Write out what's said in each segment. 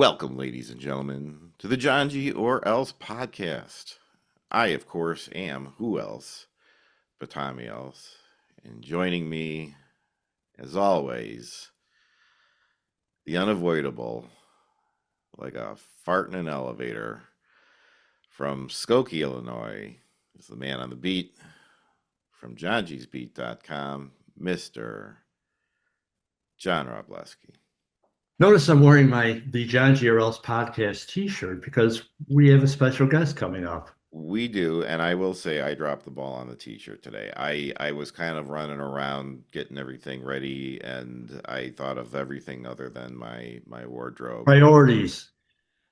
Welcome, ladies and gentlemen, to the John G. or Else podcast. I, of course, am who else but Tommy Else. And joining me, as always, the unavoidable, like a fart in an elevator, from Skokie, Illinois, is the man on the beat, from johngsbeat.com, Mr. John Robleski. Notice I'm wearing the John G. or Else podcast T-shirt because we have a special guest coming up. We do, and I will say I dropped the ball on the t-shirt today. I was kind of running around getting everything ready, and I thought of everything other than my wardrobe. Priorities.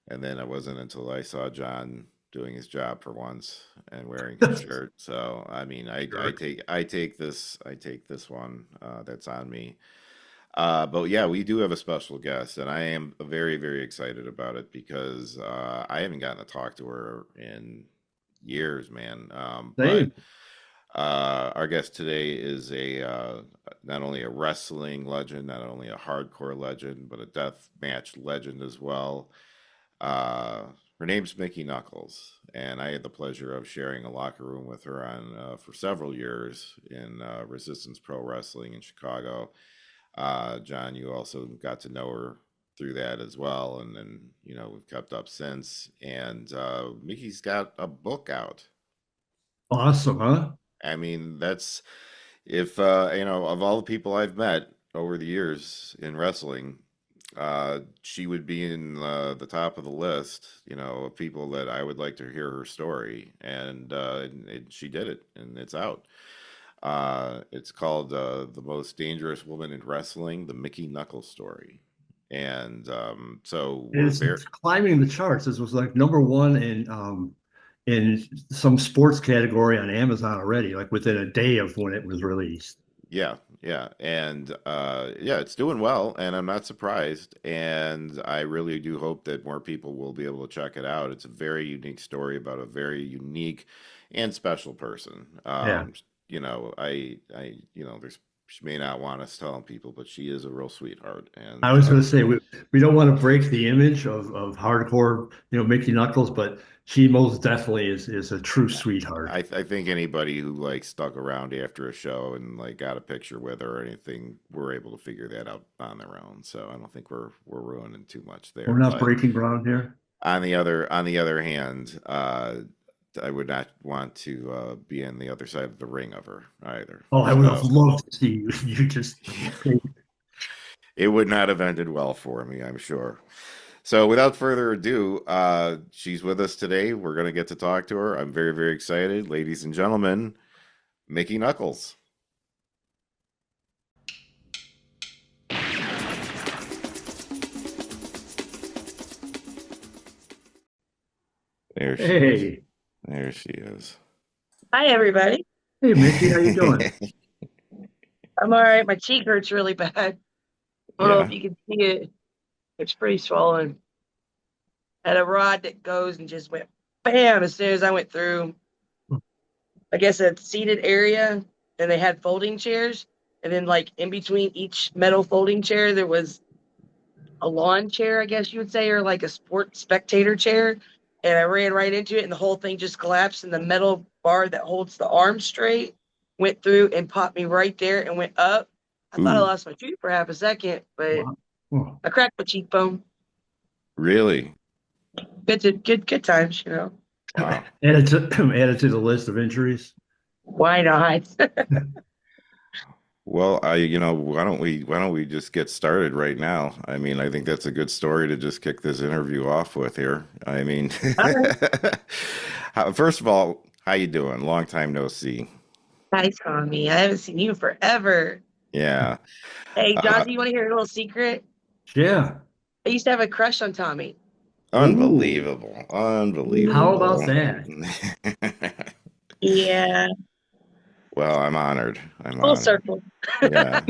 And then it wasn't until I saw John doing his job for once and wearing his shirt. So I mean, Sure. I take this one that's on me. But yeah, we do have a special guest, and I am very, very excited about it because I haven't gotten to talk to her in years, man. But Same. our guest today is a not only a wrestling legend, not only a hardcore legend, but a death match legend as well. Uh, Her name's Mickie Knuckles, and I had the pleasure of sharing a locker room with her on for several years in Resistance Pro Wrestling in Chicago. John, you also got to know her through that as well, and then we've kept up since. And Mickey's got a book out. Awesome, huh? I mean, that's if of all the people I've met over the years in wrestling, she would be in the top of the list, of people that I would like to hear her story, and she did it, and it's out. It's called "The Most Dangerous Woman in Wrestling: The Mickie Knuckles Story," and so we're It's very, climbing the charts. This was like number one in some sports category on Amazon already, like within a day of when it was released. yeah, yeah, and yeah, it's doing well, and I'm not surprised, and I really do hope that more people will be able to check it out. It's a very unique story about a very unique and special person. Yeah. There's she may not want us telling people, but she is a real sweetheart, I and was going to say we don't want to break the image of hardcore, Mickey Knuckles, but she most definitely is a true sweetheart. I think anybody who like stuck around after a show and like got a picture with her or anything, we're able to figure that out on their own. So I don't think we're ruining too much We're there. not But breaking ground here. on the other hand, I would not want to be on the other side of the ring of her either. Oh, I would have So loved to see you. You just it would not have ended well for me, I'm sure. So without further ado, she's with us today. We're gonna get to talk to her. I'm very, very excited, ladies and gentlemen. Mickie Knuckles. There she is. Hey, There she is. Hi, everybody. hey, Mickey, how you doing? I'm all right. My cheek hurts really bad. I don't know if Yeah. you can see it. It's pretty swollen. Had a rod that goes and just went bam as soon as I went through, I guess, a seated area, and they had folding chairs. And then, like, in between each metal folding chair, there was a lawn chair, I guess you would say, or like a sport spectator chair. And I ran right into it, and the whole thing just collapsed. And the metal bar that holds the arm straight went through and popped me right there and went up. I thought I Ooh, lost my tooth for half a second, but Wow. Oh, I cracked my cheekbone. really? Good times. Wow. added to the list of injuries. Why not? Well, why don't we just get started right now? I mean, I think that's a good story to just kick this interview off with here. I mean, All right. first of all, how you doing? Long time no see. Hi, Tommy. I haven't seen you forever. Yeah. Hey, John, Uh, do you want to hear a little secret? Yeah. I used to have a crush on Tommy. Ooh, Unbelievable. how about Unbelievable. that? Yeah, Well, I'm honored. I'm full honored. circle. Yeah.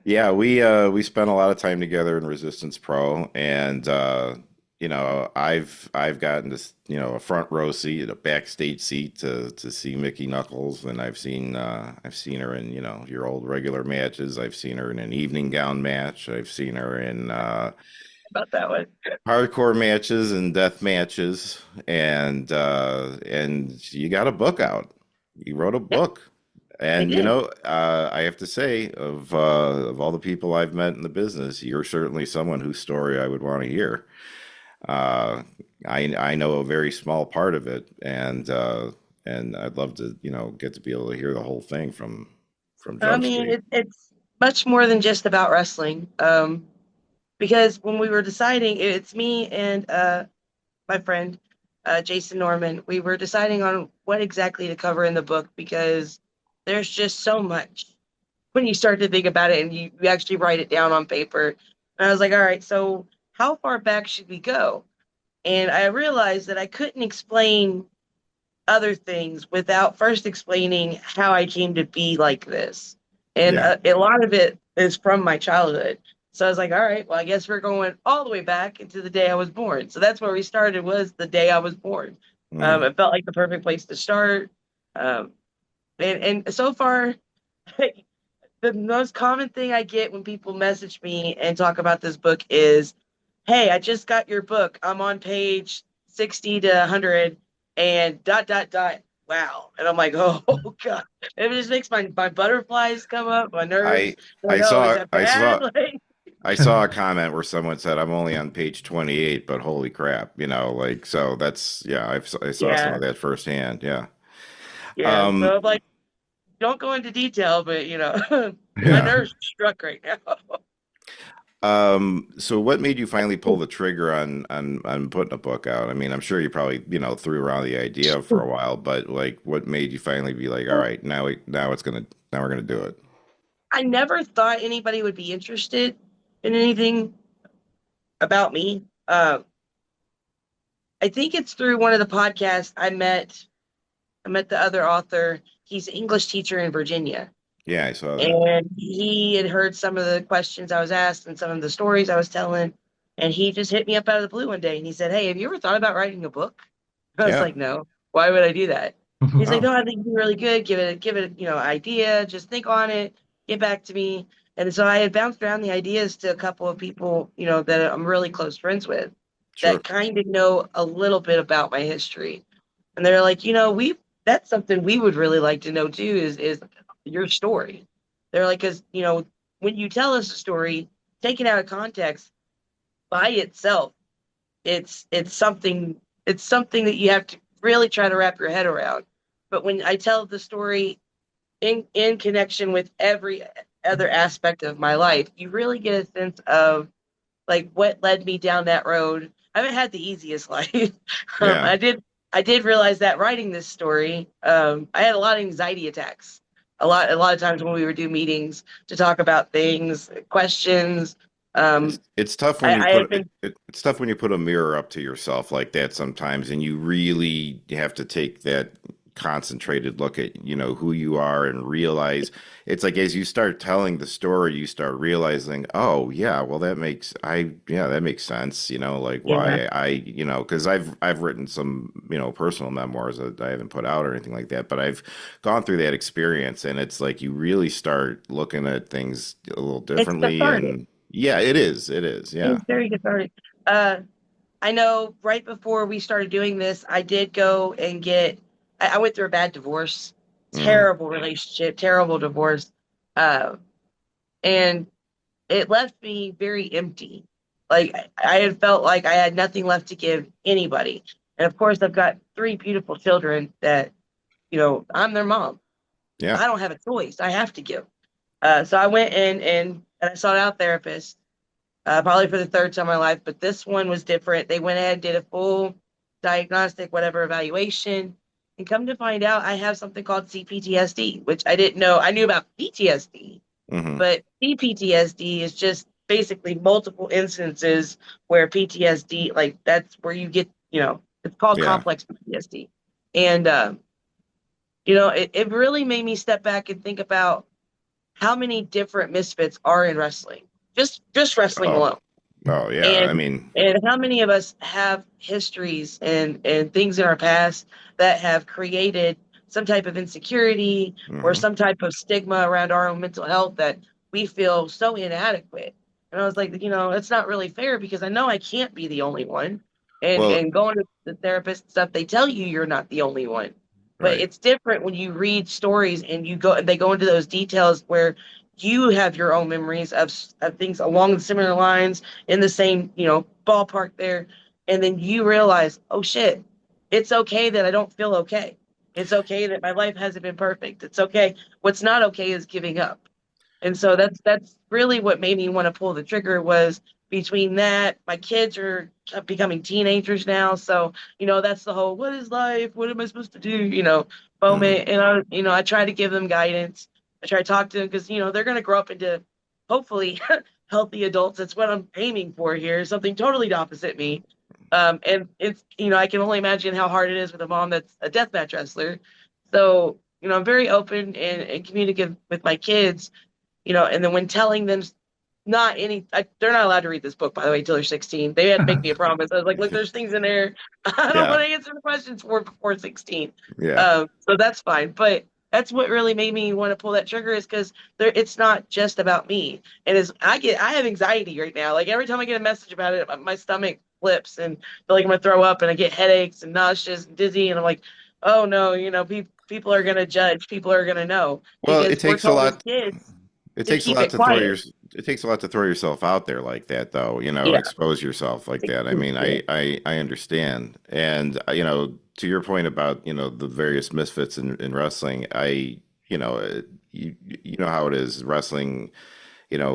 Yeah, we spent a lot of time together in Resistance Pro, and I've gotten this, a front row seat, a backstage seat to see Mickie Knuckles, and I've seen her in, your old regular matches. I've seen her in an evening gown match. I've seen her in about that one. hardcore matches and death matches, and you got a book out. You wrote a Yeah, book, I and did. I have to say, of all the people I've met in the business, you're certainly someone whose story I would want to hear. Uh, I know a very small part of it, and I'd love to get to be able to hear the whole thing from I Jump mean, Street. it's much more than just about wrestling. Because when we were deciding, it's me and my friend Jason Norman. We were deciding on what exactly to cover in the book because there's just so much when you start to think about it and you actually write it down on paper. And I was like, all right, so how far back should we go? And I realized that I couldn't explain other things without first explaining how I came to be like this. And Yeah. a lot of it is from my childhood. So I was like, all right, well, I guess we're going all the way back into the day I was born. So that's where we started, was the day I was born. Mm. It felt like the perfect place to start. Um, and so far, the most common thing I get when people message me and talk about this book is, hey, I just got your book. I'm on page 60 to 100 and dot, dot, dot. Wow. And I'm like, oh, God. It just makes my butterflies come up, my nerves. I Like, I oh, is saw that I bad? saw Like, I saw a comment where someone said I'm only on page 28, but holy crap, like so that's yeah, I saw some yeah, of that firsthand. Yeah. yeah. Um So I'm like, don't go into detail, but, my yeah. nerves are struck right now. So what made you finally pull the trigger on putting a book out? I mean, I'm sure you probably, threw around the idea for a while, but like what made you finally be like, all right, now we're gonna do it. I never thought anybody would be interested in anything about me. I think it's through one of the podcasts I met the other author. He's an English teacher in Virginia. Yeah, I saw that. And he had heard some of the questions I was asked and some of the stories I was telling. And he just hit me up out of the blue one day and he said, hey, have you ever thought about writing a book? I was Yeah. like, no. Why would I do that? He's like, Oh, no, I think you're really good. Give it, idea. Just think on it. Get back to me. And so I had bounced around the ideas to a couple of people, that I'm really close friends with that sure. kind of know a little bit about my history. And they're like, we that's something we would really like to know too is your story. They're like, because when you tell us a story, taken out of context by itself, it's something that you have to really try to wrap your head around. But when I tell the story in connection with every other aspect of my life, you really get a sense of like what led me down that road. I haven't had the easiest life. um, Yeah. I did I did realize that writing this story, I had a lot of anxiety attacks. A lot of times when we would do meetings to talk about things, questions. It's tough when I, you I had put been it's tough when you put a mirror up to yourself like that sometimes, and you really have to take that concentrated look at, who you are and realize it's like as you start telling the story, you start realizing, oh yeah, well that makes sense, like yeah, why because I've written some, personal memoirs that I haven't put out or anything like that, but I've gone through that experience and it's like you really start looking at things a little it's differently cathartic. and yeah, it is. It is. Yeah. It's very cathartic. Uh, I know right before we started doing this, I did go and I went through a bad divorce, Mm. terrible relationship, terrible divorce. Uh, and it left me very empty. Like I had felt like I had nothing left to give anybody. And of course, I've got three beautiful children that, I'm their mom. Yeah. I don't have a choice. I have to give. So I went in and I sought out a therapist, probably for the third time in my life, but this one was different. They went ahead and did a full diagnostic, whatever evaluation. And come to find out, I have something called CPTSD, which I didn't know. I knew about PTSD, Hmm. but CPTSD is just basically multiple instances where PTSD, like that's where you get, it's called Yeah. complex PTSD. And, it really made me step back and think about how many different misfits are in wrestling, just wrestling Oh. alone. Oh yeah. I And mean, and how many of us have histories and things in our past that have created some type of insecurity or hmm some type of stigma around our own mental health that we feel so inadequate. And I was like, it's not really fair because I know I can't be the only one. Well, And going to the therapist and stuff, they tell you you're not the only one. But right. it's different when you read stories and they go into those details where you have your own memories of things along similar lines in the same, ballpark there. And then you realize, oh shit, it's okay that I don't feel okay. It's okay that my life hasn't been perfect. It's okay. What's not okay is giving up. And so that's really what made me want to pull the trigger was between that, my kids are becoming teenagers now. So, that's the whole what is life? What am I supposed to do? Mhm. Moment. And I try to give them guidance. I try to talk to them because, they're gonna grow up into hopefully healthy adults. That's what I'm aiming for here, something totally opposite me. And it's I can only imagine how hard it is with a mom that's a deathmatch wrestler. So, I'm very open and communicative with my kids, and then when telling them they're not allowed to read this book, by the way, until they're 16. They had to make me a promise. I was like, look, there's things in there I don't want Yeah. to answer the questions for before 16. Yeah. So that's fine. But that's what really made me want to pull that trigger is because it's not just about me. And as I have anxiety right now. Like every time I get a message about it, my stomach flips and I feel like I'm gonna throw up and I get headaches and nauseous and dizzy. And I'm like, oh no, people are gonna judge, people are gonna know Well, because we're told as kids it to takes a keep lot it to throw quiet. it takes a lot to throw yourself out there like that though, Yeah. expose yourself like that. I mean, Yeah. I understand. And to your point about, the various misfits in wrestling, you know how it is wrestling,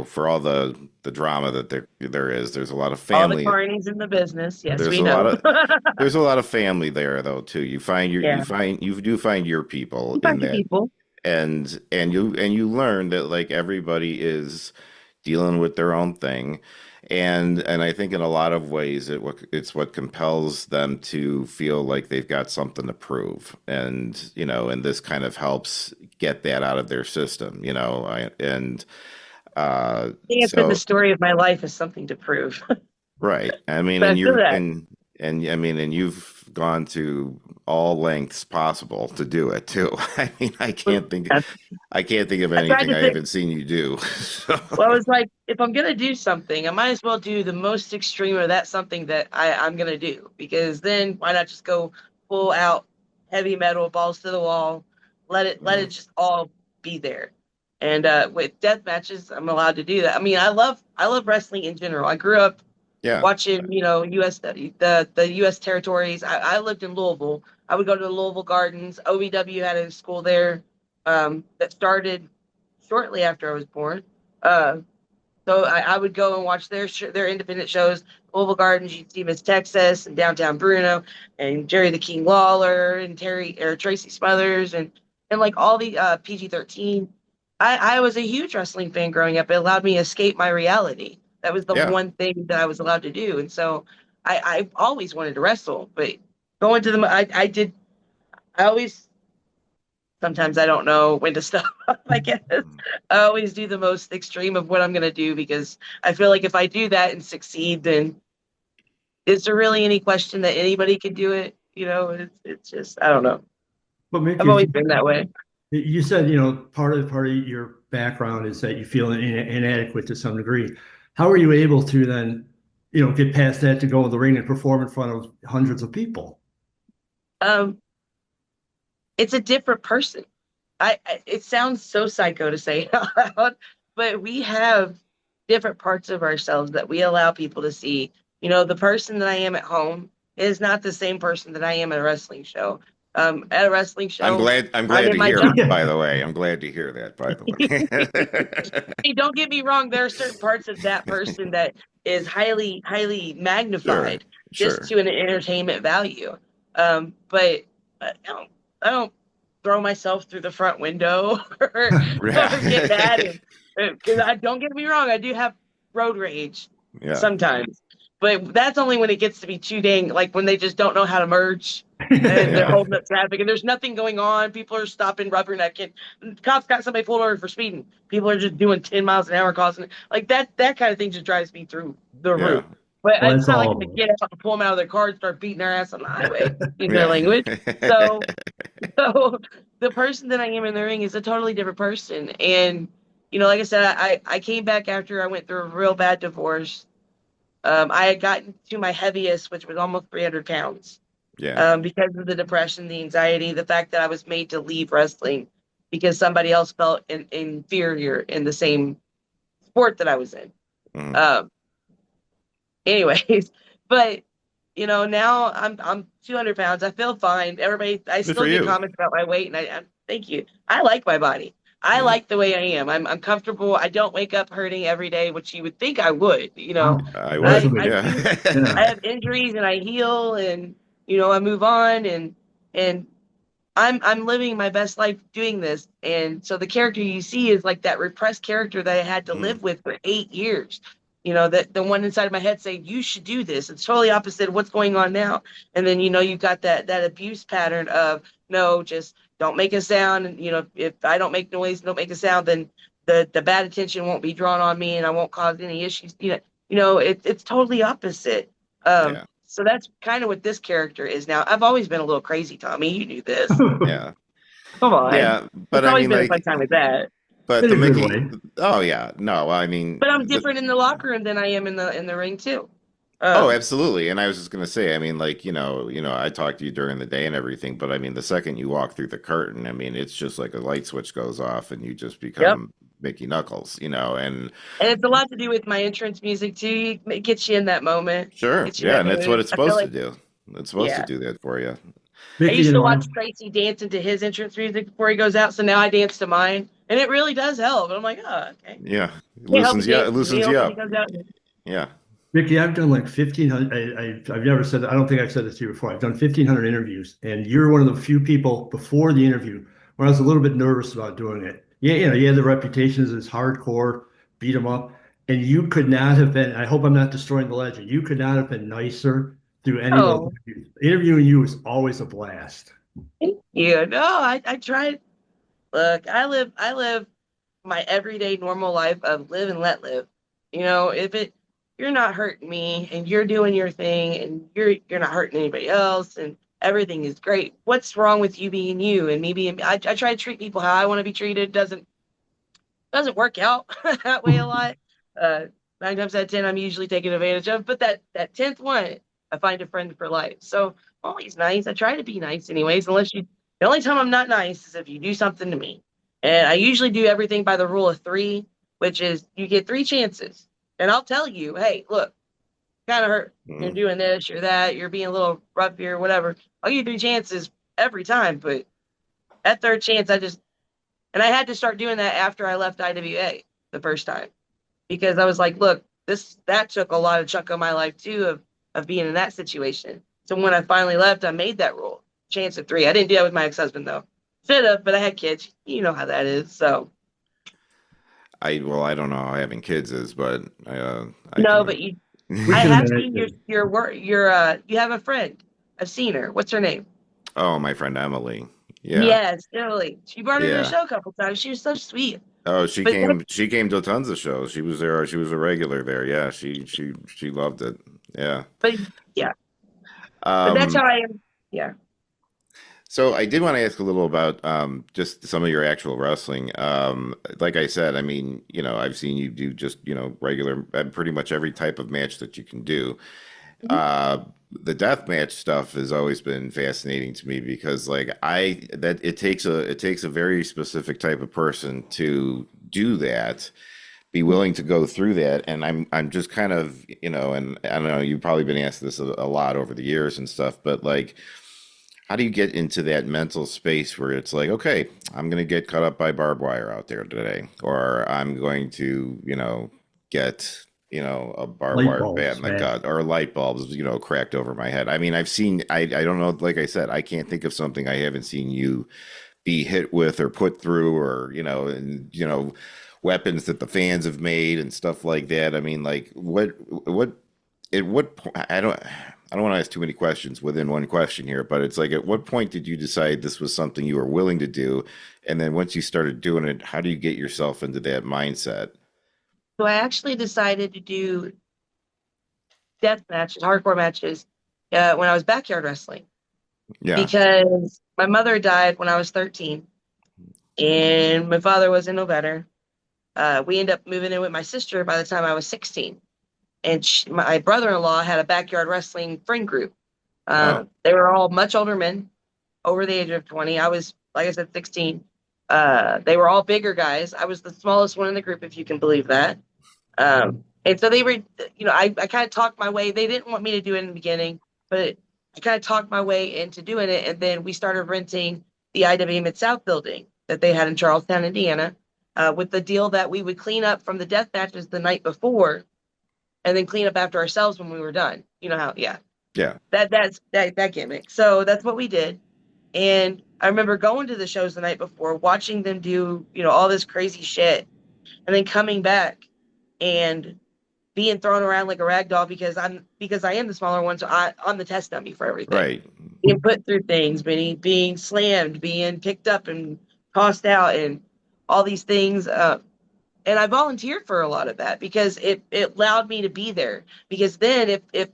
for all the drama that there is, there's a lot of All the family. carnies in the business. Yes, There's we a lot know. of there's a lot of family there though too. Yeah. You do find your people A in bunch of that, people. and you learn that like everybody is dealing with their own thing, and I think in a lot of ways it's what compels them to feel like they've got something to prove, and this kind of helps get that out of their system, and I think it's been the so. story of my life is something to prove. Right. I mean, So I feel that. and you've gone to all lengths possible to do it too. I mean, I I can't think of I tried anything to I think. haven't seen you do. So, Well, I was like, if I'm gonna do something, I might as well do the most extreme of that something that I'm gonna do. Because then why not just go full out heavy metal, balls to the wall, let it mm, just all be there. And with death matches, I'm allowed to do that. I mean, I love wrestling in general. I grew up yeah. watching, U.S. the U.S. territories. I lived in Louisville. I would go to the Louisville Gardens. OVW had a school there that started shortly after I was born. Uh, so I would go and watch their independent shows. Louisville Gardens, you'd see Miss Texas and Downtown Bruno and Jerry the King Lawler and Tracy Smothers and like all the PG-13. I was a huge wrestling fan growing up. It allowed me to escape my reality. That was the Yeah. one thing that I was allowed to do. And so I always wanted to wrestle, but going to I did, I always, sometimes I don't know when to stop, I guess. I always do the most extreme of what I'm going to do because I feel like if I do that and succeed, then is there really any question that anybody can do it? It's just, I don't know. But I've Mickey, always been that way. you said, part of your background is that you feel inadequate to some degree. How are you able to then, get past that to go in the ring and perform in front of hundreds of people? Um, it's a different person. It sounds so psycho to say it out loud, but we have different parts of ourselves that we allow people to see. The person that I am at home is not the same person that I am at a wrestling show. At a wrestling show, I'm I'm glad in to my hear it, job. by the way. I'm glad to hear that, by the way. Hey, don't get me wrong. There are certain parts of that person that is highly, highly Sure. magnified just Sure. to an entertainment value. But I don't throw myself through the front window or get mad. Yeah. Because I don't get me wrong, I do have road rage Yeah. sometimes, but that's only when it gets to be too dang, like when they just don't know how to merge and they're Yeah. holding up traffic and there's nothing going on. People are stopping, rubbernecking. Cops got somebody pulled over for speeding. People are just doing 10 miles an hour, causing it. Like that kind of thing just drives me through the roof. Yeah. But Well, it's that's not like I'm all gonna of us. get out and pull them out of their car and start beating their ass on the highway in their Yeah. language. So, so the person that I am in the ring is a totally different person. And, like I said, I came back after I went through a real bad divorce. I had gotten to my heaviest, which was almost 300 pounds, Yeah. because of the depression, the anxiety, the fact that I was made to leave wrestling because somebody else felt inferior in the same sport that I was in. Mm. Um, anyways, but now I'm 200 pounds. I feel fine. Everybody, I Good for still get you. comments about my weight, and I thank you. I like my body. I Yeah. like the way I am. I'm comfortable. I don't wake up hurting every day, which you would think I would. I That's would. I amazing. do. Yeah. I Yeah. have injuries, and I heal, and I move on, and I'm living my best life doing this. And so the character you see is like that repressed character that I had to Mm. live with for 8 years. That the one inside of my head saying, you should do this. It's totally opposite of what's going on now. And then, you've got that abuse pattern of, no, just don't make a sound. And, if I don't make noise, don't make a sound, then the bad attention won't be drawn on me and I won't cause any issues. It's totally opposite. Yeah. So that's kind of what this character is now. I've always been a little crazy, Tommy. You knew this. Yeah. Come on. Yeah. But It's I always mean, been a fun like, time with that. but In the a good Mickey, way. oh yeah, no, I mean, But I'm different in the locker room than I am in the ring too. oh, Um, absolutely. And I was just gonna say, I mean, like, I talked to you during the day and everything, but I mean, the second you walk through the curtain, I mean, it's just like a light switch goes off and you just yep. become Mickey Knuckles, and And it's a lot to do with my entrance music too. It gets you in that moment, sure, gets you in yeah, that and that's what mood. it's I feel supposed to like, do. It's supposed to yeah. do that for you. I Mickey, used to watch Tracy dance into his entrance music before he goes out, so now I dance to mine, and it really does help. And I'm like, oh, okay. Yeah. It Can't help loosens but you, it dance with loosens Neil you when he up. goes out. Yeah. Mickey, I've done like 1,500. I've never said that. I don't think I've said this to you before. I've done 1,500 interviews, and you're one of the few people before the interview where I was a little bit nervous about doing it. Yeah, you had the reputation as this hardcore, beat 'em up, and you could not have been. I hope I'm not destroying the legend. You could not have been nicer through any of those Oh, interviews. Interviewing you was always a blast. thank you. No, I tried. Look, I live my everyday normal life of live and let live. If you're not hurting me and you're doing your thing and you're not hurting anybody else and everything is great. What's wrong with you being you and me being I try to treat people how I want to be treated. Doesn't work out that way a lot. Uh, 9 times out of 10, I'm usually taken advantage of. But that 10th one, I find a friend for life. So I'm always nice. I try to be nice, anyways. Unless you, the only time I'm not nice is if you do something to me. And I usually do everything by the rule of three, which is you get three chances. And I'll tell you, hey, look, kind of hurt. You're Mm. doing this, you're that, you're being a little rough here, whatever. I'll give you three chances every time. But that third chance, and I had to start doing that after I left IWA the first time because I was like, look, that took a lot of chunk of my life too of being in that situation. So when I finally left, I made that rule. Chance of three. I didn't do that with my ex-husband though. Should have, but I had kids. You know how that is. So Well, I don't know how having kids is, but I no, can. but We I can have seen imagine. your work. You have a friend. I've seen her. What's her name? Oh, my friend Emily. Yeah. Yes, Billy. She brought her to the Yeah. show a couple times. She was so sweet. Oh, she But came. She came to tons of shows. She was there. She was a regular there. Yeah. She loved it. Yeah. but yeah, but that's how Um. I am. Yeah. So I did want to ask a little about just some of your actual wrestling. Like I said, I mean, I've seen you do just regular, pretty much every type of match that you can do. Mhm. Uh, the death match stuff has always been fascinating to me because like I that it takes a very specific type of person to do that, be willing to go through that, and I'm just kind of and I don't know, you've probably been asked this a lot over the years and stuff, but like how do you get into that mental space where it's like, okay, I'm going to get cut up by barbed wire out there today, or I'm going to, get, a barbed Light wire bat bulbs, in the man. gut, or light bulbs, cracked over my head. I mean, I don't know, like I said, I can't think of something I haven't seen you be hit with or put through, or, weapons that the fans have made and stuff like that. I mean, like, at what point, I don't want to ask too many questions within one question here, but it's like, at what point did you decide this was something you were willing to do? And then once you started doing it, how do you get yourself into that mindset? So I actually decided to do death matches, hardcore matches, when I was backyard wrestling Yeah. because my mother died when I was 13 and my father wasn't no better. We ended up moving in with my sister by the time I was 16. And my brother-in-law had a backyard wrestling friend group. Oh, They were all much older men over the age of 20. I was, like I said, 16. They were all bigger guys. I was the smallest one in the group, if you can believe that. And so they were, I kind of talked my way. They didn't want me to do it in the beginning, but I kind of talked my way into doing it. And then we started renting the IW Mid-South building that they had in Charlestown, Indiana, with the deal that we would clean up from the death matches the night before and then clean up after ourselves when we were done. You know how, yeah, yeah, that gimmick. So that's what we did. And I remember going to the shows the night before, watching them do, all this crazy shit, and then coming back and being thrown around like a rag doll because I am the smaller one, so I'm the test dummy for everything. right. Being put through things, being slammed, being picked up and tossed out, and all these things. And I volunteered for a lot of that because it allowed me to be there. Because then if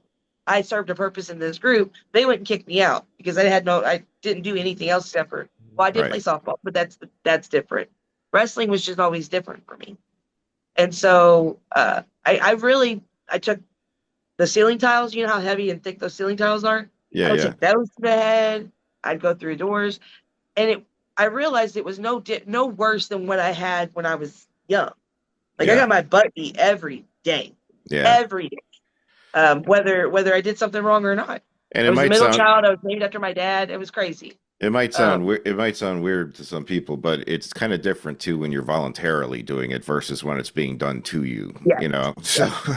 I served a purpose in this group, they wouldn't kick me out because I didn't do anything else except for, well, I did play Right. softball, but that's different. Wrestling was just always different for me. And so I took the ceiling tiles. You know how heavy and thick those ceiling tiles are. Yeah, I would yeah, take those to the head. I'd go through doors, and I realized it was no worse than what I had when I was young. Like I yeah, got my butt beat yeah. every day, whether I did something wrong or not. And I was the middle child. I was named after my dad. It was crazy. Um, it might sound weird to some people, but it's kind of different too when you're voluntarily doing it versus when it's being done to you, yeah, you know? yeah. So,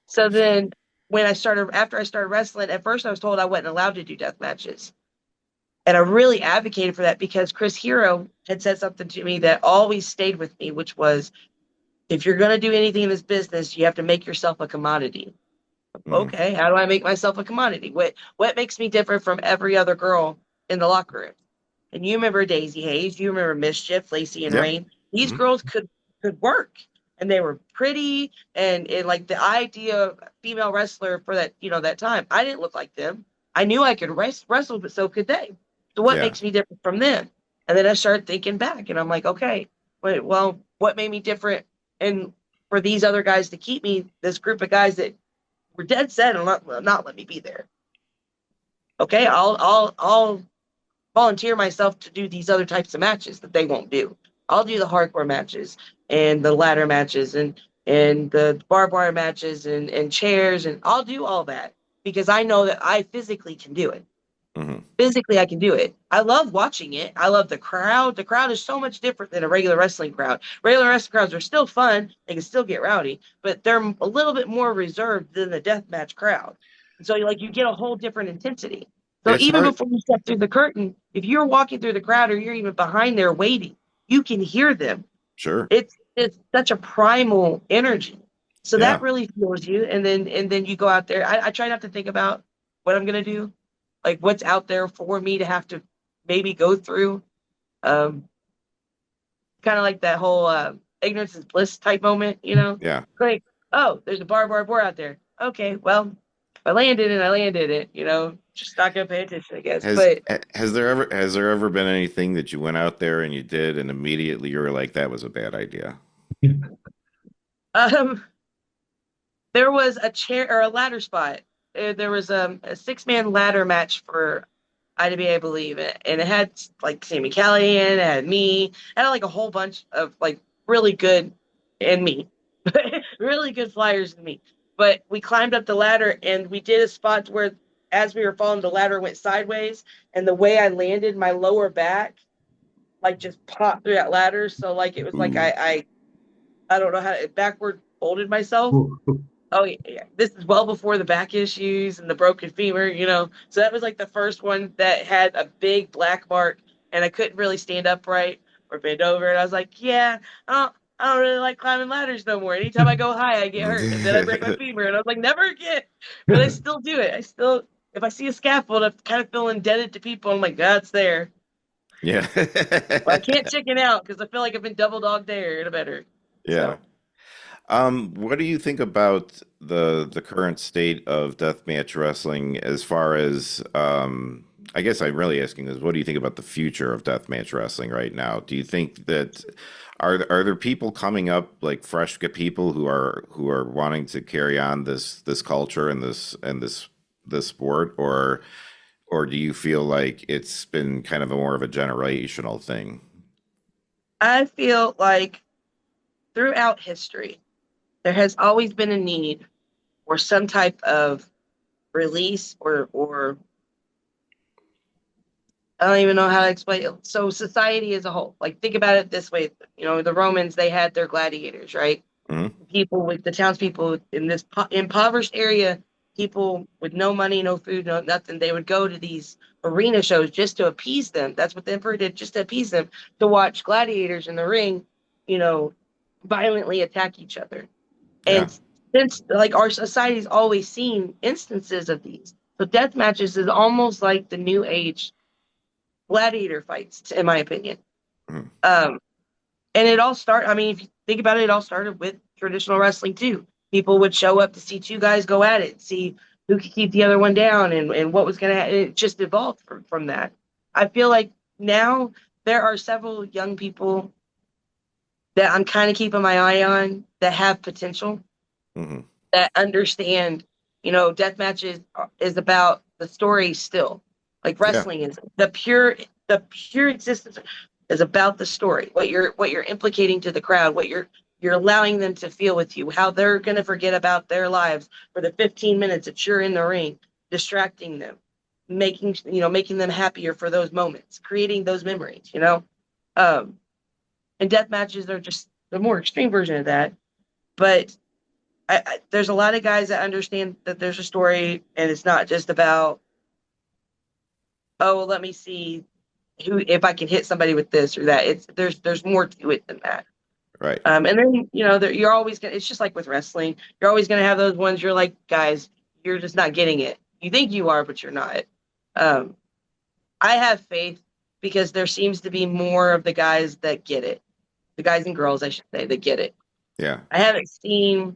So then after I started wrestling, at first I was told I wasn't allowed to do death matches. And I really advocated for that because Chris Hero had said something to me that always stayed with me, which was, if you're going to do anything in this business, you have to make yourself a commodity. mm, Okay, how do I make myself a commodity? What makes me different from every other girl in the locker room? And you remember Daisy Hayes, you remember Mischief, Lacey and yep. Rain. These Hmm. girls could work, and they were pretty, and like the idea of female wrestler for that time. I didn't look like them. I knew I could wrestle, but so could they. So what Yeah, makes me different from them? And then I started thinking back, and I'm like, okay, wait, well, what made me different? And for these other guys to keep me, this group of guys that were dead set and not let me be there. Okay, I'll volunteer myself to do these other types of matches that they won't do. I'll do the hardcore matches and the ladder matches and the barbed wire matches and chairs, and I'll do all that because I know that I physically can do it. hmm, Physically, I can do it. I love watching it. I love the crowd. The crowd is so much different than a regular wrestling crowd. Regular wrestling crowds are still fun. They can still get rowdy, but they're a little bit more reserved than the deathmatch crowd. And so, like, you get a whole different intensity. So it's even hard. before you step through the curtain, if you're walking through the crowd or you're even behind there waiting, you can hear them. Sure. It's such a primal energy. So that Yeah. really fuels you. And then you go out there. I try not to think about what I'm gonna do, like what's out there for me to have to maybe go through. Um, Kind of like that whole ignorance is bliss type moment. Yeah. Like, oh, there's a barbed wire out there. Okay, well, I landed it. Just not gonna pay attention, I guess. But Has there ever been anything that you went out there and you did and immediately you were like, that was a bad idea? um, there was a chair or a ladder spot. There was a six-man ladder match for IWA, I believe, and it had like Sammy Callahan, it had me, it had like a whole bunch of like really good and me, really good flyers and me. But we climbed up the ladder and we did a spot where, as we were falling, the ladder went sideways, and the way I landed, my lower back like just popped through that ladder. So like it was like Ooh. I don't know how to backward folded myself. Oh yeah, yeah. This is well before the back issues and the broken femur. So that was like the first one that had a big black mark, and I couldn't really stand upright or bend over. And I was like, yeah, I don't really like climbing ladders no more. Anytime I go high, I get hurt, and then I break my femur. And I was like, never again. But I still do it. If I see a scaffold, I kind of feel indebted to people. I'm like, God's there. Yeah. But I can't chicken out because I feel like I've been double dog dare. It better. Yeah. So. What do you think about the current state of deathmatch wrestling as far as I guess I'm really asking is, what do you think about the future of deathmatch wrestling right now? Do you think that are there people coming up, like fresh people who are wanting to carry on this culture and this sport, or do you feel like it's been kind of a more of a generational thing? I feel like throughout history, there has always been a need for some type of release or I don't even know how to explain it. So society as a whole, like think about it this way, the Romans, they had their gladiators, right? Hmm. People with the townspeople in this impoverished area, people with no money, no food, no nothing, they would go to these arena shows just to appease them. That's what the emperor did, just to appease them, to watch gladiators in the ring, you know, violently attack each other. Yeah. And since like our society's always seen instances of these, so death matches is almost like the new age gladiator fights, in my opinion. Mhm. Um, and it all started, I mean, if you think about it, it all started with traditional wrestling too. People would show up to see two guys go at it, see who could keep the other one down and what was going to happen. It just evolved from that. I feel like now there are several young people that I'm kind of keeping my eye on that have potential, Hmm. that understand, death matches is about the story still. Like Yeah. wrestling is the pure existence is about the story. What you're implicating to the crowd, what you're allowing them to feel with you, how they're gonna forget about their lives for the 15 minutes that you're in the ring, distracting them, making them happier for those moments, creating those memories. Um, and death matches are just the more extreme version of that. But there's a lot of guys that understand that there's a story and it's not just about, oh, well, let me see who if I can hit somebody with this or that. It's there's more to it than that. Right. And then you're always gonna. It's just like with wrestling. You're always gonna have those ones. You're like, guys, you're just not getting it. You think you are, but you're not. Um, I have faith because there seems to be more of the guys that get it. The guys and girls, I should say, that get it. Yeah. I haven't seen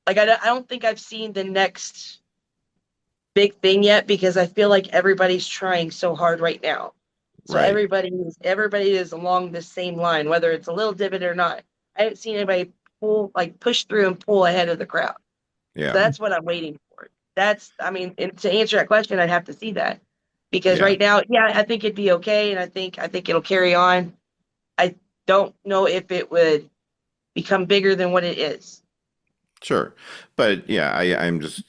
I don't think I've seen the next big thing yet because I feel like everybody's trying so hard right now. So Right. everybody is along the same line, whether it's a little divot or not. I haven't seen anybody push through and pull ahead of the crowd. So Yeah. that's what I'm waiting for. I mean, and to answer that question, I'd have to see that because Yeah. right now, yeah, I think it'd be okay, and I think it'll carry on. I don't know if it would become bigger than what it is. Sure. But yeah, I'm just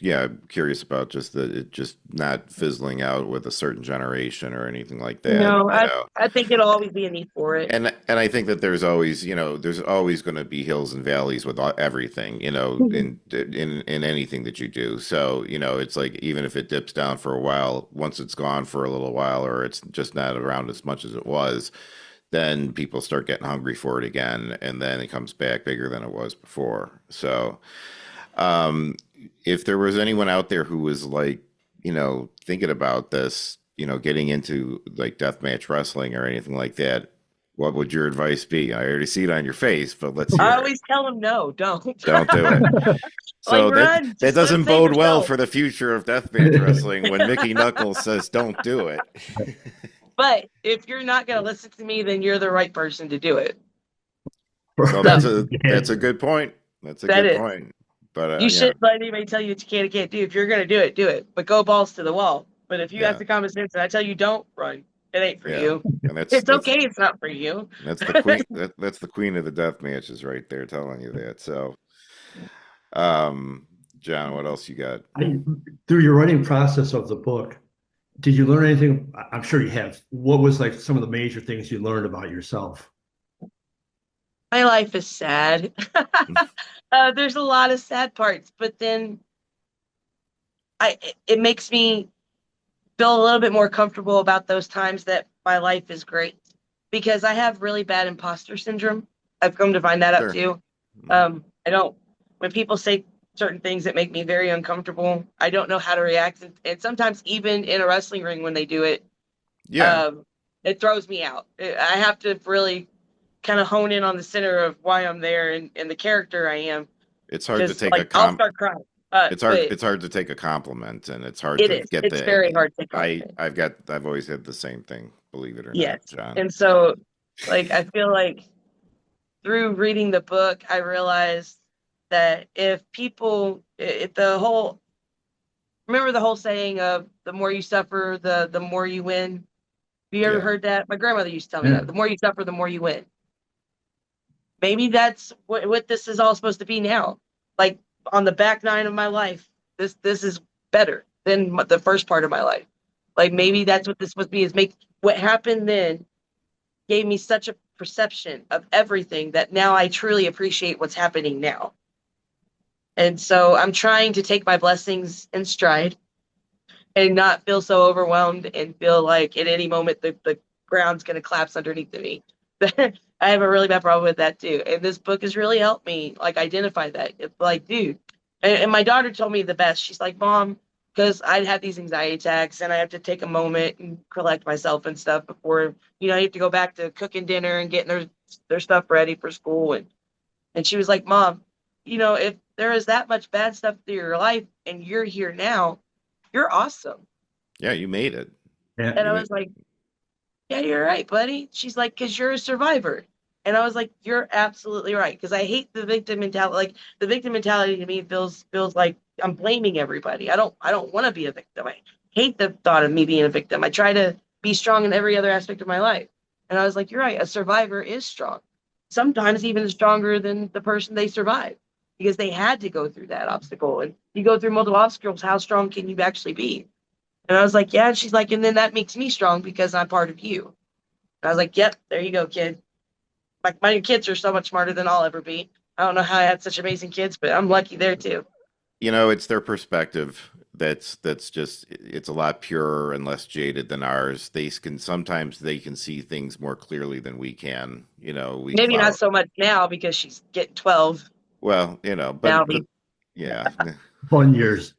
curious about just it just not fizzling out with a certain generation or anything like that, No, you I know. I think it'll always be a need for it. And I think that there's always going to be hills and valleys with everything, in anything that you do. So, it's like even if it dips down for a while, once it's gone for a little while or it's just not around as much as it was, then people start getting hungry for it again, and then it comes back bigger than it was before. So, um, if there was anyone out there who was like, thinking about this, getting into like deathmatch wrestling or anything like that, what would your advice be? I already see it on your face, but let's I hear it. always tell them no, don't. Don't do it. Like So that run, that just doesn't save bode well yourself. for the future of deathmatch wrestling when Mickie Knuckles says don't do it. But if you're not gonna listen to me, then you're the right person to do it. Well, So that's a good point. That's a that good is. point. But You yeah, shouldn't let anybody tell you what you can and can't do. If you're gonna do it, do it. But go balls to the wall. But if you have yeah, the common sense and I tell you don't run, it ain't for yeah. you. And It's okay, it's not for you. that's the queen. That's the queen of the death matches right there, telling you that. So, um, John, what else you got? I, through your writing process of the book, did you learn anything? I'm sure you have. What was like some of the major things you learned about yourself? My life is sad. There's a lot of sad parts, but then it makes me feel a little bit more comfortable about those times that my life is great because I have really bad imposter syndrome. I've come to find that out Sure. too. Mhm. I don't, when people say certain things that make me very uncomfortable, I don't know how to react. And sometimes, even in a wrestling ring, when they do it, Yeah, um, it throws me out. I have to really kind of hone in on the center of why I'm there and the character I am it's hard to because, take a like, I'll com. start crying. But It's hard to take a compliment, and it's hard it to is. get It's the. very hard to compliment. I've always had the same thing, believe it or Yes. not, John. And so, like, I feel like through reading the book, I realized that if the whole, remember the whole saying of the more you suffer, the more you win. Have you ever Yeah. heard that? My grandmother used to tell me Yeah. that. The more you suffer, the more you win. Maybe that's what this is all supposed to be now. Like on the back nine of my life, this is better than the first part of my life. Like maybe that's what this supposed to be, is make what happened then gave me such a perception of everything that now I truly appreciate what's happening now. And so I'm trying to take my blessings in stride and not feel so overwhelmed and feel like at any moment the ground's going to collapse underneath of me. I have a really bad problem with that too. And this book has really helped me like identify that. It's like, dude, and my daughter told me the best. She's like, Mom, because I'd have these anxiety attacks and I have to take a moment and collect myself and stuff before, I have to go back to cooking dinner and getting their stuff ready for school. And she was like, Mom, if there is that much bad stuff through your life and you're here now, you're awesome. Yeah, you made it. Yeah. And I was like, yeah, you're right, buddy. She's like, because you're a survivor. And I was like, you're absolutely right. Because I hate the victim mentality. Like the victim mentality to me feels like I'm blaming everybody. I don't want to be a victim. I hate the thought of me being a victim. I try to be strong in every other aspect of my life. And I was like, you're right. A survivor is strong. Sometimes even stronger than the person they survived because they had to go through that obstacle. And you go through multiple obstacles, how strong can you actually be? And I was like, yeah. And she's like, and then that makes me strong because I'm part of you. And I was like, yep, there you go, kid. Like my kids are so much smarter than I'll ever be. I don't know how I had such amazing kids, but I'm lucky there too. It's their perspective that's just it's a lot purer and less jaded than ours. They can see things more clearly than we can. We Maybe not cloud. so much now because she's getting 12 Well, now. but yeah, Fun years.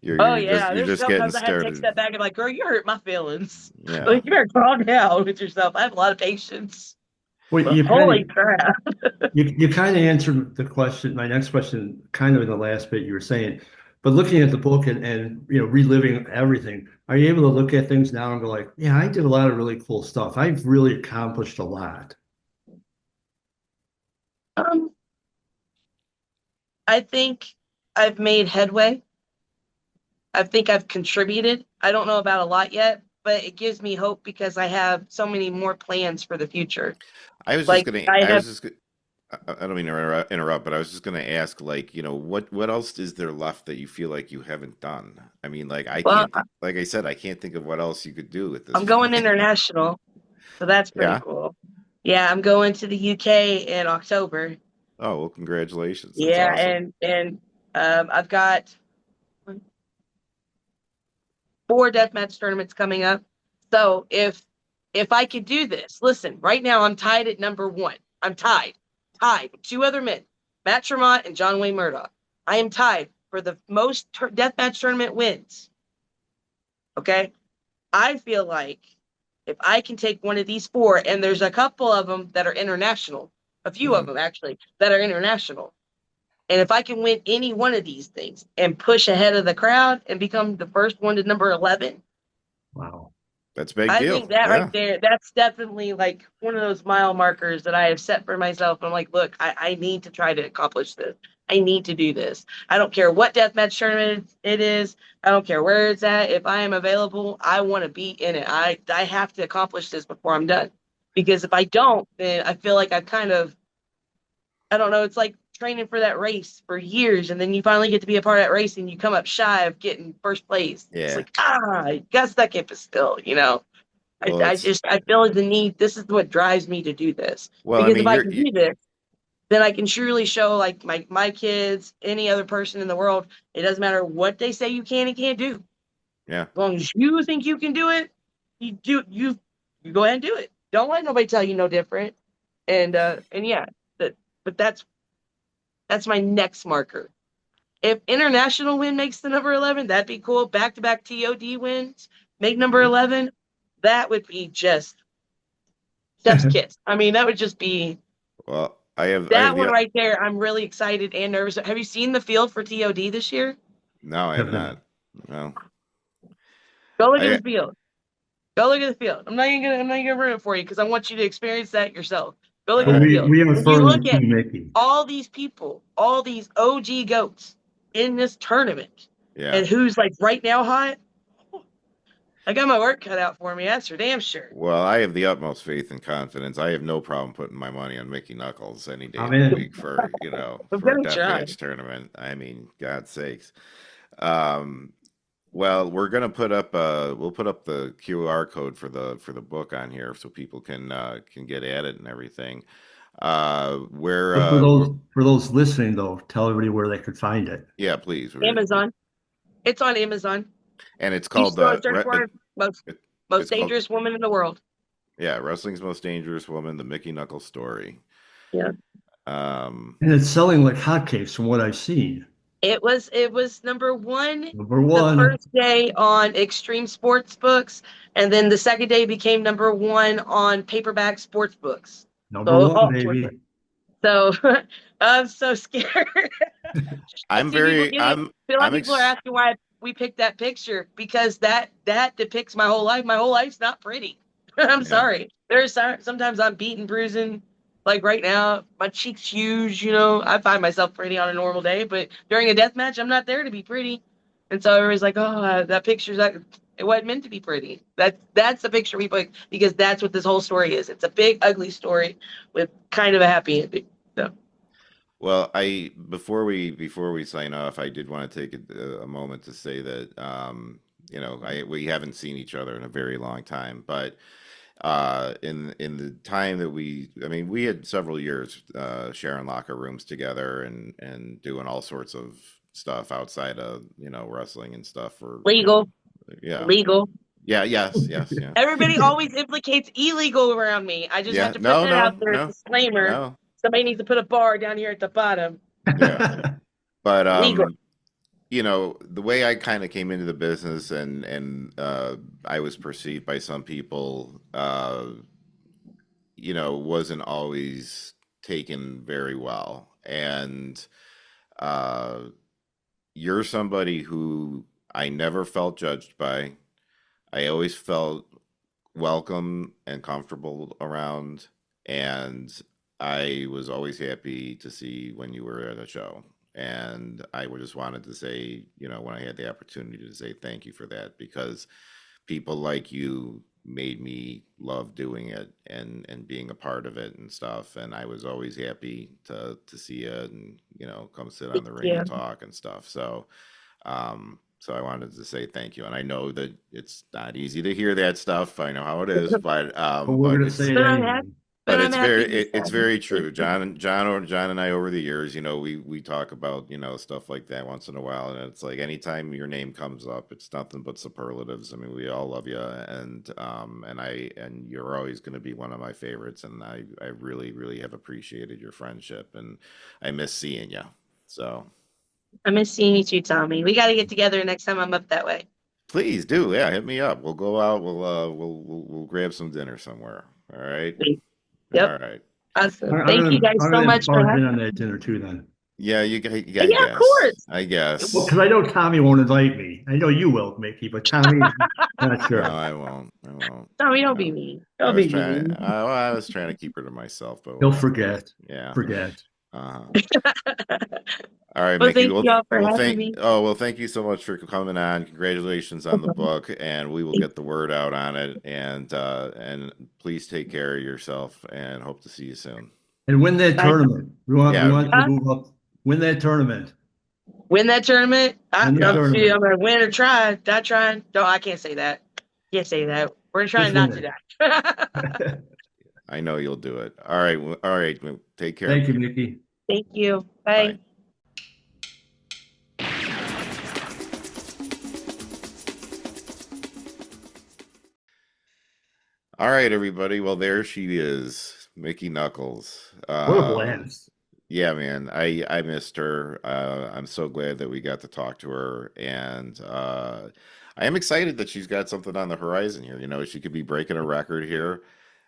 Oh you're yeah, there's just getting sometimes I had to take a started. step back and be like, girl, you hurt my feelings. Yeah. Like you better calm down with yourself. I have a lot of patience. Well, But holy crap. you kind of answered the question, my next question, kind of in the last bit you were saying. But looking at the book and reliving everything, are you able to look at things now and go like, yeah, I did a lot of really cool stuff. I've really accomplished a lot. Um, I think I've made headway. I think I've contributed. I don't know about a lot yet, but it gives me hope because I have so many more plans for the future. Like I I have, was just I don't mean to interrupt, but I was just gonna ask, like, what else is there left that you feel like you haven't done? I mean, like, well, like I said, I can't think of what else you could do at this I'm going point. international, so that's pretty Yeah. cool. Yeah, I'm going to the UK in October. Oh, well, congratulations. That's Yeah, awesome. and I've got 4 deathmatch tournaments coming up. So if I could do this, listen, right now I'm tied at number 1. I'm tied with 2 other men, Matt Tremont and John Wayne Murdoch. I am tied for the most deathmatch tournament wins. Okay, I feel like if I can take one of these 4, and there's a couple of them that are international, a few of Hmm. them actually that are international. And if I can win any one of these things and push ahead of the crowd and become the first one to number 11, Wow. That's a big I deal. think that right Yeah. there, that's definitely like one of those mile markers that I have set for myself. I'm like, look, I need to try to accomplish this. I need to do this. I don't care what deathmatch tournament it is. I don't care where it's at. If I am available, I want to be in it. I have to accomplish this before I'm done. Because if I don't, then I feel like I've kind of, I don't know, it's like training for that race for years, and then you finally get to be a part of that race and you come up shy of getting first place. It's Yeah. like, you got stuck in still. Well, I feel the need. This is what drives me to do this. I Because if mean, I can do this, then I can truly show like my kids, any other person in the world, it doesn't matter what they say you can and can't do. yeah. As long as you think you can do it, you go ahead and do it. Don't let nobody tell you no different. And yeah, that but that's my next marker. If international win makes the number 11, that'd be cool. Back to back TOD wins make number Mhm. 11. That would be just chef's kiss. I mean, that would just be Well, I That have one the right there, I'm really excited and nervous. Have you seen the field for TOD this year? no, I have Have not. not. No, Go look at I the field. Go look at the field. I'm not even gonna ruin it for you because I want you to experience that yourself. Go all look at But the right. field. we are When you further look to at Mickey. all these people, all these OG goats in this tournament, Yeah. and who's like right now hot, I got my work cut out for me. That's for damn sure. Well, I have the utmost faith and confidence. I have no problem putting my money on Mickie Knuckles any day I'm of the in. week for, I'm for a gonna try. deathmatch tournament. I mean, God's sakes. Um, well, we'll put up the QR code for the book on here so people can get at it and everything. But for those listening though, tell everybody where they could find it. Yeah, please. Amazon. It's on Amazon. And it's You called just throw a search for it, most it's called dangerous woman in the world. yeah, Wrestling's Most Dangerous Woman, the Mickie Knuckles Story. Yeah. Um, And it's selling like hotcakes from what I've seen. It was number one Number the one, first day on Extreme Sports Books, and then the second day became number one on paperback sports books. number So one, all sorts baby. of. So I'm so scared. I I'm see people very getting. A lot of I'm people are ex asking why we picked that picture because that depicts my whole life. My whole life's not pretty. I'm yeah. sorry. There's sometimes I'm beating, bruising. Like right now, my cheeks huge. I find myself pretty on a normal day, but during a death match, I'm not there to be pretty. And so everybody's like, "Oh, that picture's that it wasn't meant to be pretty." That's the picture we put because that's what this whole story is. It's a big, ugly story with kind of a happy ending. So Well, I before we sign off, I did want to take a moment to say that I we haven't seen each other in a very long time, but in the time that I mean, we had several years sharing locker rooms together and doing all sorts of stuff outside of wrestling and stuff for legal, yeah, legal. yeah. Everybody always implicates illegal around me. I just have Yeah, to put no, that no, out there. no, Disclaimer. no. Somebody needs to put a bar down here at the bottom. Yeah. But Legal. the way I kind of came into the business and I was perceived by some people wasn't always taken very well. And uh you're somebody who I never felt judged by. I always felt welcome and comfortable around, and I was always happy to see when you were at a show. And I just wanted to say, when I had the opportunity to say thank you for that, because people like you made me love doing it and being a part of it and stuff. And I was always happy to see you and come sit on the ring Yeah. and talk and stuff. So I wanted to say thank you, and I know that it's not easy to hear that stuff. I know how it is, But we're but gonna say it But I'm anyway. happy. But I'm happy you it's said very true. it. John and I over the years, we talk about stuff like that once in a while, and it's like anytime your name comes up, it's nothing but superlatives. I mean, we all love you, and you're always going to be one of my favorites, and I really really have appreciated your friendship, and I miss seeing you. So. I miss seeing you too, Tommy. We got to get together next time I'm up that way. Please do. Yeah, hit me up. We'll go out. We'll grab some dinner somewhere. All right. Yep. All right. Awesome. I'm Thank you gonna guys I'm so gonna much for barge in having on me. that dinner too then. Yeah, I Yeah, of guess. course. I Well, guess. because I know Tommy won't invite me. I know you will, Mickey, but Tommy, not No, sure. I won't. I won't. Tommy, don't be No. mean. Don't be mean. I was trying to keep her to myself, but He'll whatever. forget. Yeah. Forget. Uh-huh. All right, Well, Mickey. thank you all for having me. Thank you so much for coming on. Congratulations on the book, and we will get the word out on it. And please take care of yourself, and hope to see you soon. And win that Bye. tournament. We Yeah, want you to move up. Win that tournament. Win that tournament. Win the I'm tournament. gonna win or try. Not trying. No, I can't say that. Can't say that. We're Just trying not to win die. it. I know you'll do it. All right. All right. Take care. Thank you, Mickey. Thank you. Bye. Bye. All right, everybody. Well, there she is, Mickie Knuckles. What a blast. Yeah, man. I missed her. I'm so glad that we got to talk to her, and I am excited that she's got something on the horizon here. She could be breaking a record here.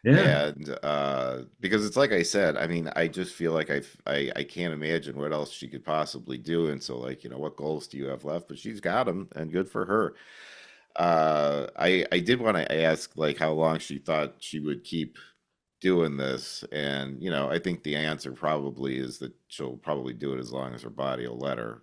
Yeah. And because it's like I said, I mean, I just feel like I can't imagine what else she could possibly do. And so, like, what goals do you have left? But she's got them, and good for her. I did want to ask, like, how long she thought she would keep doing this, and I think the answer probably is that she'll probably do it as long as her body will let her.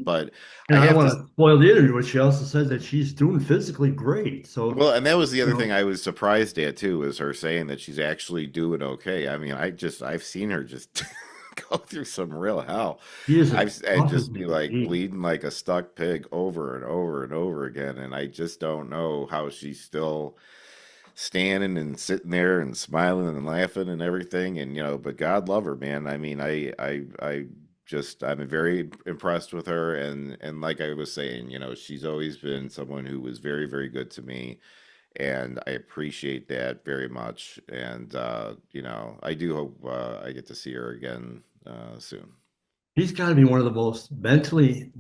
But And I I don't have want to. to spoil the interview, but she also said that she's doing physically great. So, Well, and that was the you other thing know, I was surprised at too, was her saying that she's actually doing okay. I mean, I've seen her just go through some real hell. she is as And tough as just you be can like be. bleeding like a stuck pig over and over and over again. And I just don't know how she's still standing and sitting there and smiling and laughing and everything. And but God love her, man. I mean, I'm very impressed with her, and like I was saying, she's always been someone who was very, very good to me, and I appreciate that very much. And I do hope I get to see her again soon. He's got to be one of the most mentally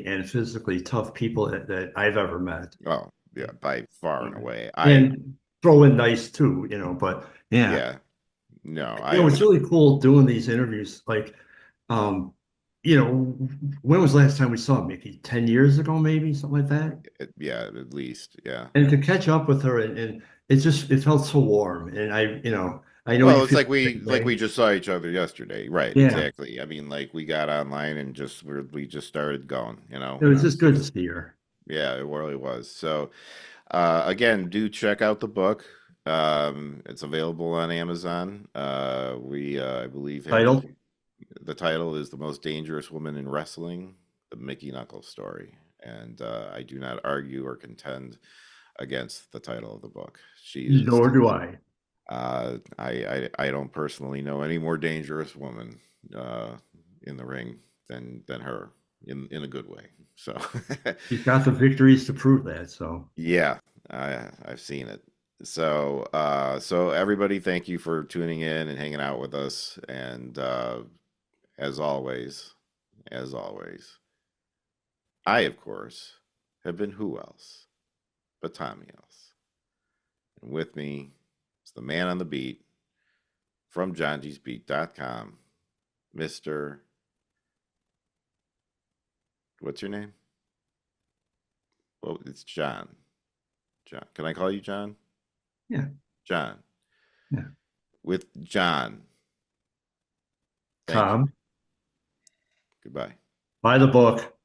and physically tough people that I've ever met. Oh, yeah, by far and Um, away. and throw in nice too, but yeah. Yeah, no, It's really cool doing these interviews. Like, um, when was the last time we saw Mickey? 10 years ago, maybe, something like that. yeah, at least, yeah. And to catch up with her and it felt so warm. And I know you Well, it's feel like the we same like we way. just saw each other yesterday, right? Yeah. Exactly. I mean, like we got online and we just started going, It and was I was just good to just see her. yeah, it really was. So, again, do check out the book. It's available on Amazon. We I believe have Title, the title is "The Most Dangerous Woman in Wrestling: The Mickie Knuckles Story," and I do not argue or contend against the title of the book. She is nor do I. I don't personally know any more dangerous woman uh, in the ring than her in a good way. So She's got the victories to prove that. So yeah, I've seen it. So everybody, thank you for tuning in and hanging out with us. And as always, as always, I of course have been who else but Tommy else. And with me is the man on the beat from JohnG'sBeat.com, Mr. What's your name? Well, it's John. John. Can I call you John? yeah, John. yeah. With John. Thank you. Tom, Goodbye. buy the book.